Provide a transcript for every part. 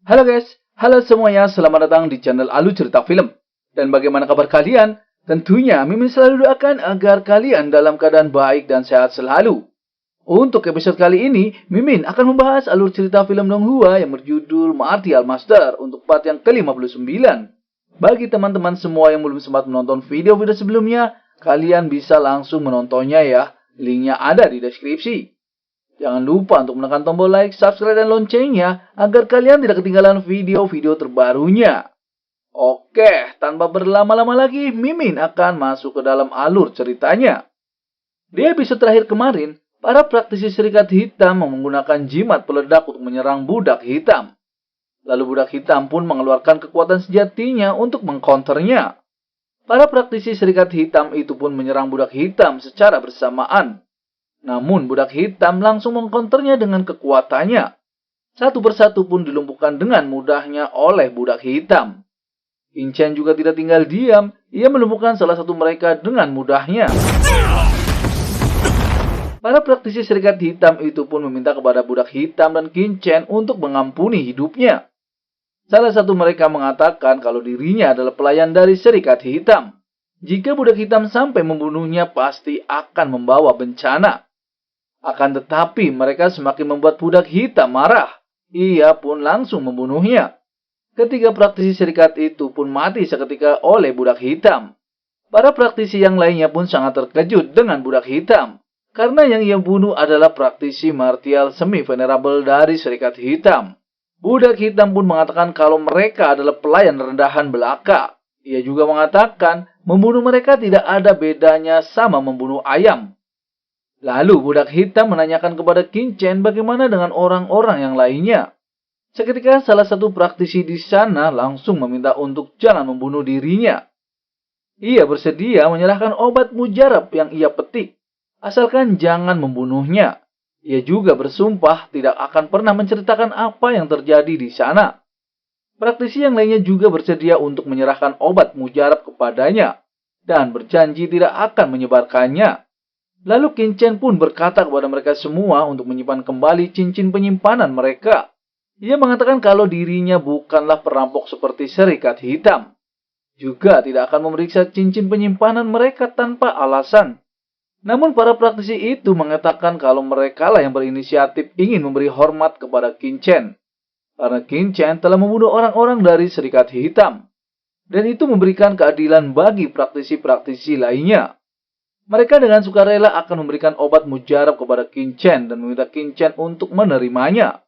Halo guys, halo semuanya, selamat datang di channel Alu Cerita Film. Dan bagaimana kabar kalian? Tentunya Mimin selalu doakan agar kalian dalam keadaan baik dan sehat selalu. Untuk episode kali ini, Mimin akan membahas alur cerita film Donghua yang berjudul Martial Master untuk part yang ke-59. Bagi teman-teman semua yang belum sempat menonton video-video sebelumnya, kalian bisa langsung menontonnya ya. Linknya ada di deskripsi. Jangan lupa untuk menekan tombol like, subscribe, dan loncengnya agar kalian tidak ketinggalan video-video terbarunya. Oke, tanpa berlama-lama lagi, Mimin akan masuk ke dalam alur ceritanya. Di episode terakhir kemarin, para praktisi Serikat Hitam menggunakan jimat peledak untuk menyerang budak hitam. Lalu budak hitam pun mengeluarkan kekuatan sejatinya untuk mengcounternya. Para praktisi Serikat Hitam itu pun menyerang budak hitam secara bersamaan. Namun budak hitam langsung mengkonternya dengan kekuatannya. Satu persatu pun dilumpuhkan dengan mudahnya oleh budak hitam. Kincen juga tidak tinggal diam, ia melumpuhkan salah satu mereka dengan mudahnya. Para praktisi Serikat Hitam itu pun meminta kepada budak hitam dan Kincen untuk mengampuni hidupnya. Salah satu mereka mengatakan kalau dirinya adalah pelayan dari Serikat Hitam. Jika budak hitam sampai membunuhnya pasti akan membawa bencana. Akan tetapi mereka semakin membuat budak hitam marah. Ia pun langsung membunuhnya. Ketiga praktisi serikat itu pun mati seketika oleh budak hitam. Para praktisi yang lainnya pun sangat terkejut dengan budak hitam. Karena yang ia bunuh adalah praktisi martial semi-venerable dari Serikat Hitam. Budak hitam pun mengatakan kalau mereka adalah pelayan rendahan belaka. Ia juga mengatakan membunuh mereka tidak ada bedanya sama membunuh ayam. Lalu budak hitam menanyakan kepada Kincen bagaimana dengan orang-orang yang lainnya. Seketika salah satu praktisi di sana langsung meminta untuk jangan membunuh dirinya. Ia bersedia menyerahkan obat mujarab yang ia petik, asalkan jangan membunuhnya. Ia juga bersumpah tidak akan pernah menceritakan apa yang terjadi di sana. Praktisi yang lainnya juga bersedia untuk menyerahkan obat mujarab kepadanya dan berjanji tidak akan menyebarkannya. Lalu Kincen pun berkata kepada mereka semua untuk menyimpan kembali cincin penyimpanan mereka. Ia mengatakan kalau dirinya bukanlah perampok seperti Serikat Hitam. Juga tidak akan memeriksa cincin penyimpanan mereka tanpa alasan. Namun para praktisi itu mengatakan kalau merekalah yang berinisiatif ingin memberi hormat kepada Kincen. Karena Kincen telah membunuh orang-orang dari Serikat Hitam. Dan itu memberikan keadilan bagi praktisi-praktisi lainnya. Mereka dengan sukarela akan memberikan obat mujarab kepada Kincen dan meminta Kincen untuk menerimanya.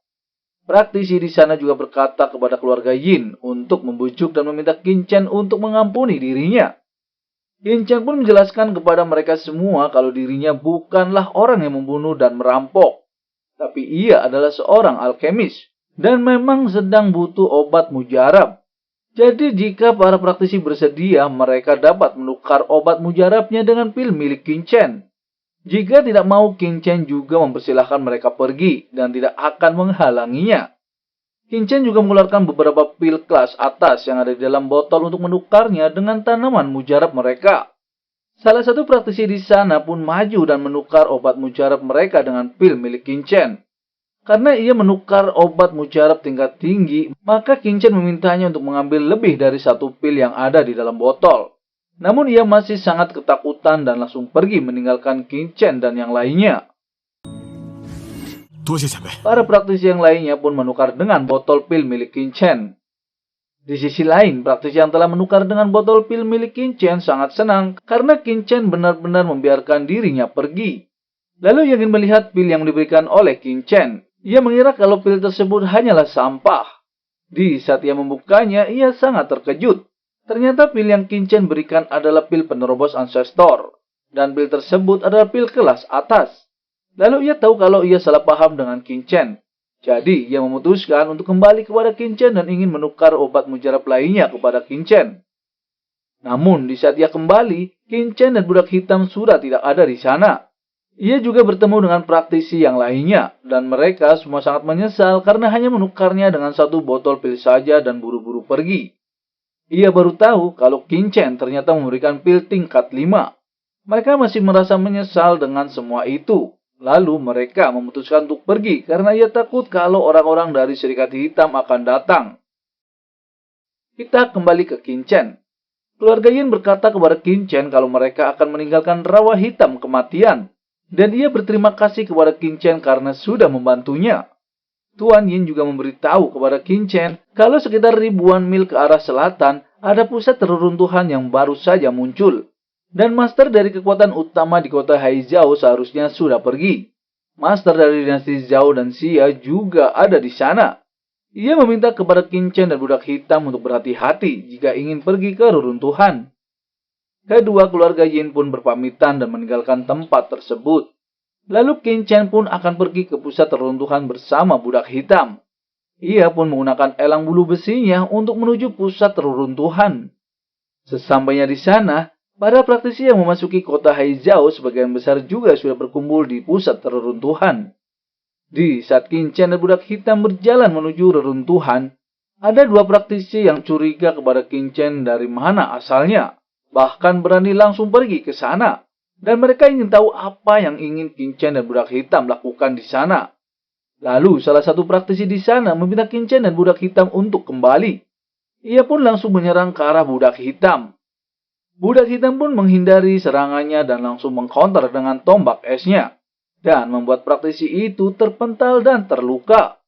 Praktisi di sana juga berkata kepada keluarga Yin untuk membujuk dan meminta Kincen untuk mengampuni dirinya. Kincen pun menjelaskan kepada mereka semua kalau dirinya bukanlah orang yang membunuh dan merampok. Tapi ia adalah seorang alkemis dan memang sedang butuh obat mujarab. Jadi jika para praktisi bersedia, mereka dapat menukar obat mujarabnya dengan pil milik Kincen. Jika tidak mau, Kincen juga mempersilahkan mereka pergi dan tidak akan menghalanginya. Kincen juga mengeluarkan beberapa pil kelas atas yang ada di dalam botol untuk menukarnya dengan tanaman mujarab mereka. Salah satu praktisi di sana pun maju dan menukar obat mujarab mereka dengan pil milik Kincen. Karena ia menukar obat mujarab tingkat tinggi, maka Kincen memintanya untuk mengambil lebih dari satu pil yang ada di dalam botol. Namun ia masih sangat ketakutan dan langsung pergi meninggalkan Kincen dan yang lainnya. Para praktisi yang lainnya pun menukar dengan botol pil milik Kincen. Di sisi lain, praktisi yang telah menukar dengan botol pil milik Kincen sangat senang karena Kincen benar-benar membiarkan dirinya pergi. Lalu ia ingin melihat pil yang diberikan oleh Kincen. Ia mengira kalau pil tersebut hanyalah sampah. Di saat ia membukanya, ia sangat terkejut. Ternyata pil yang Kincen berikan adalah pil penerobos ancestor. Dan pil tersebut adalah pil kelas atas. Lalu ia tahu kalau ia salah paham dengan Kincen. Jadi ia memutuskan untuk kembali kepada Kincen dan ingin menukar obat mujarab lainnya kepada Kincen. Namun di saat ia kembali, Kincen dan budak hitam sudah tidak ada di sana. Ia juga bertemu dengan praktisi yang lainnya, dan mereka semua sangat menyesal karena hanya menukarnya dengan satu botol pil saja dan buru-buru pergi. Ia baru tahu kalau Kincen ternyata memberikan pil tingkat 5. Mereka masih merasa menyesal dengan semua itu, Lalu mereka memutuskan untuk pergi karena ia takut kalau orang-orang dari Serikat Hitam akan datang. Kita kembali ke Qin Chen. Keluarga Yin berkata kepada Qin Chen kalau mereka akan meninggalkan rawa hitam kematian. Dan ia berterima kasih kepada Qin Chen karena sudah membantunya. Tuan Yin juga memberitahu kepada Qin Chen kalau sekitar ribuan mil ke arah selatan ada pusat reruntuhan yang baru saja muncul. Dan master dari kekuatan utama di kota Haizhou seharusnya sudah pergi. Master dari dinasti Zhao dan Xia juga ada di sana. Ia meminta kepada Qin Chen dan budak hitam untuk berhati-hati jika ingin pergi ke reruntuhan. Kedua keluarga Yin pun berpamitan dan meninggalkan tempat tersebut. Lalu Qin Chen pun akan pergi ke pusat reruntuhan bersama budak hitam. Ia pun menggunakan elang bulu besinya untuk menuju pusat reruntuhan. Sesampainya di sana, para praktisi yang memasuki kota Haizhou sebagian besar juga sudah berkumpul di pusat reruntuhan. Di saat Qin Chen dan budak hitam berjalan menuju reruntuhan, ada dua praktisi yang curiga kepada Qin Chen dari mana asalnya, bahkan berani langsung pergi ke sana. Dan mereka ingin tahu apa yang ingin Qin Chen dan budak hitam lakukan di sana. Lalu salah satu praktisi di sana meminta Qin Chen dan budak hitam untuk kembali. Ia pun langsung menyerang ke arah budak hitam. Budak hitam pun menghindari serangannya dan langsung mengcounter dengan tombak esnya. Dan membuat praktisi itu terpental dan terluka.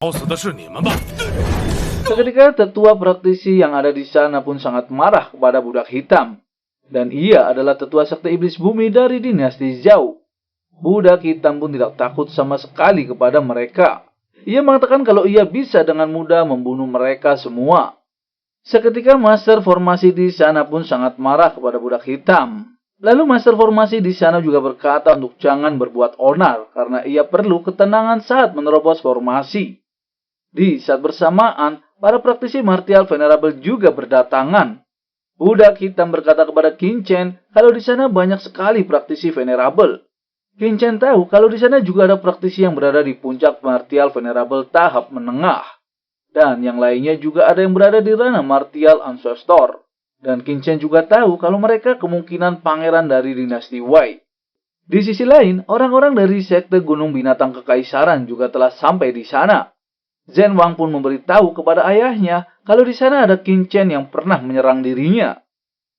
Seketika tetua praktisi yang ada di sana pun sangat marah kepada budak hitam. Dan ia adalah tetua sekte iblis bumi dari dinasti Zhao. Budak hitam pun tidak takut sama sekali kepada mereka. Ia mengatakan kalau ia bisa dengan mudah membunuh mereka semua. Seketika master formasi di sana pun sangat marah kepada budak hitam. Lalu master formasi di sana juga berkata untuk jangan berbuat onar karena ia perlu ketenangan saat menerobos formasi. Di saat bersamaan, para praktisi martial venerable juga berdatangan. Budak hitam berkata kepada Qin Chen kalau di sana banyak sekali praktisi venerable. Qin Chen tahu kalau di sana juga ada praktisi yang berada di puncak martial venerable tahap menengah. Dan yang lainnya juga ada yang berada di ranah martial ancestor. Dan Qin Chen juga tahu kalau mereka kemungkinan pangeran dari dinasti Wei. Di sisi lain, orang-orang dari sekte Gunung Binatang Kekaisaran juga telah sampai di sana. Zhen Wang pun memberitahu kepada ayahnya kalau di sana ada Qin Chen yang pernah menyerang dirinya.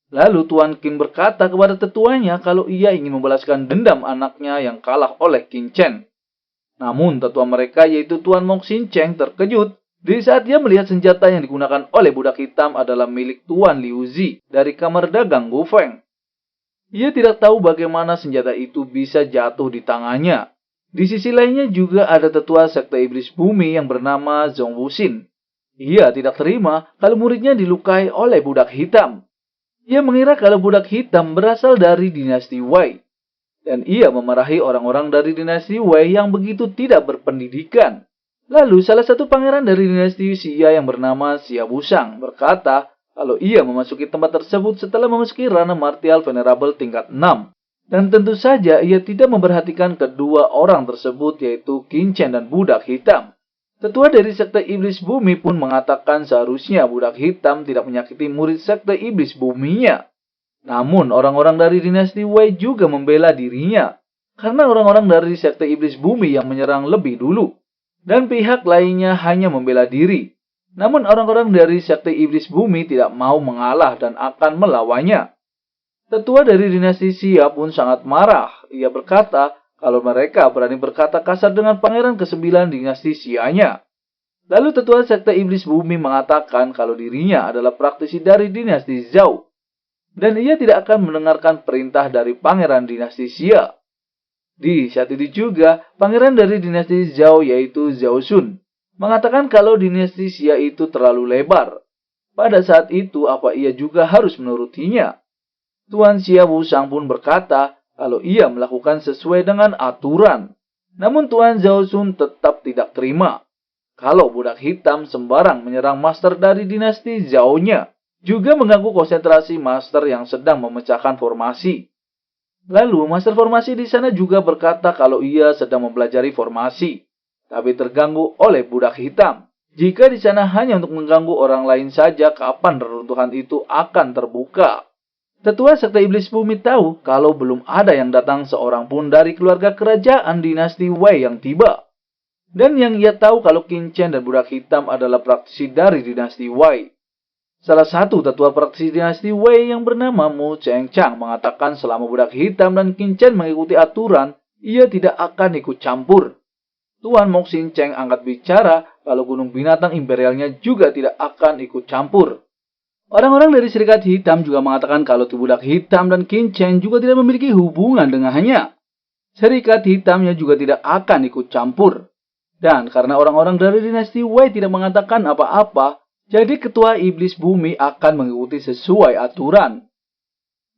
Lalu Tuan Qin berkata kepada tetuanya kalau ia ingin membalaskan dendam anaknya yang kalah oleh Qin Chen. Namun tetua mereka yaitu Tuan Mok Xin Cheng terkejut di saat dia melihat senjata yang digunakan oleh budak hitam adalah milik Tuan Liu Zi dari kamar dagang Gu Feng. Ia tidak tahu bagaimana senjata itu bisa jatuh di tangannya. Di sisi lainnya juga ada tetua sekte iblis bumi yang bernama Zhong Wuxin. Ia tidak terima kalau muridnya dilukai oleh budak hitam. Ia mengira kalau budak hitam berasal dari dinasti Wei. Dan ia memarahi orang-orang dari dinasti Wei yang begitu tidak berpendidikan. Lalu salah satu pangeran dari dinasti Xia yang bernama Xia Busang berkata kalau ia memasuki tempat tersebut setelah memasuki ranah martial venerable tingkat 6. Dan tentu saja ia tidak memperhatikan kedua orang tersebut yaitu Qin Chen dan budak hitam. Tetua dari sekte iblis bumi pun mengatakan seharusnya budak hitam tidak menyakiti murid sekte iblis buminya. Namun orang-orang dari dinasti Wei juga membela dirinya. Karena orang-orang dari sekte iblis bumi yang menyerang lebih dulu. Dan pihak lainnya hanya membela diri. Namun orang-orang dari sekte iblis bumi tidak mau mengalah dan akan melawannya. Tetua dari dinasti Xia pun sangat marah. Ia berkata kalau mereka berani berkata kasar dengan pangeran ke-9 dinasti Xia-nya. Lalu tetua sekte iblis bumi mengatakan kalau dirinya adalah praktisi dari dinasti Zhao. Dan ia tidak akan mendengarkan perintah dari pangeran dinasti Xia. Di saat itu juga, pangeran dari dinasti Zhao yaitu Zhao Shun mengatakan kalau dinasti Xia itu terlalu lebar. Pada saat itu, apa ia juga harus menurutinya? Tuan Xia Wusang pun berkata kalau ia melakukan sesuai dengan aturan. Namun Tuan Zhao Shun tetap tidak terima. Kalau budak hitam sembarang menyerang master dari dinasti Zhao-nya, juga mengganggu konsentrasi master yang sedang memecahkan formasi. Lalu, master formasi di sana juga berkata kalau ia sedang mempelajari formasi, tapi terganggu oleh budak hitam. Jika di sana hanya untuk mengganggu orang lain saja, kapan reruntuhan itu akan terbuka? Tetua sekte iblis bumi tahu kalau belum ada yang datang seorang pun dari keluarga kerajaan dinasti Wei yang tiba. Dan yang ia tahu kalau Qin Chen dan budak hitam adalah praktisi dari dinasti Wei. Salah satu tetua praktisi dinasti Wei yang bernama Mu Cheng Chang mengatakan selama budak hitam dan Qin Chen mengikuti aturan, ia tidak akan ikut campur. Tuan Mok Sin Cheng angkat bicara kalau gunung binatang imperialnya juga tidak akan ikut campur. Orang-orang dari Serikat Hitam juga mengatakan kalau budak hitam dan Qin Chen juga tidak memiliki hubungan dengannya. Serikat Hitamnya juga tidak akan ikut campur. Dan karena orang-orang dari dinasti Wei tidak mengatakan apa-apa, jadi ketua iblis bumi akan mengikuti sesuai aturan.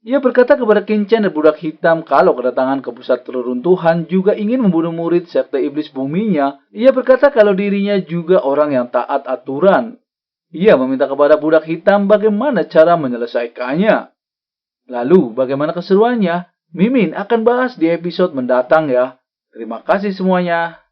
Ia berkata kepada Qin Chen dan budak hitam kalau kedatangan ke pusat reruntuhan juga ingin membunuh murid sekte iblis buminya. Ia berkata kalau dirinya juga orang yang taat aturan. Ia meminta kepada budak hitam bagaimana cara menyelesaikannya. Lalu bagaimana keseruannya? Mimin akan bahas di episode mendatang ya. Terima kasih semuanya.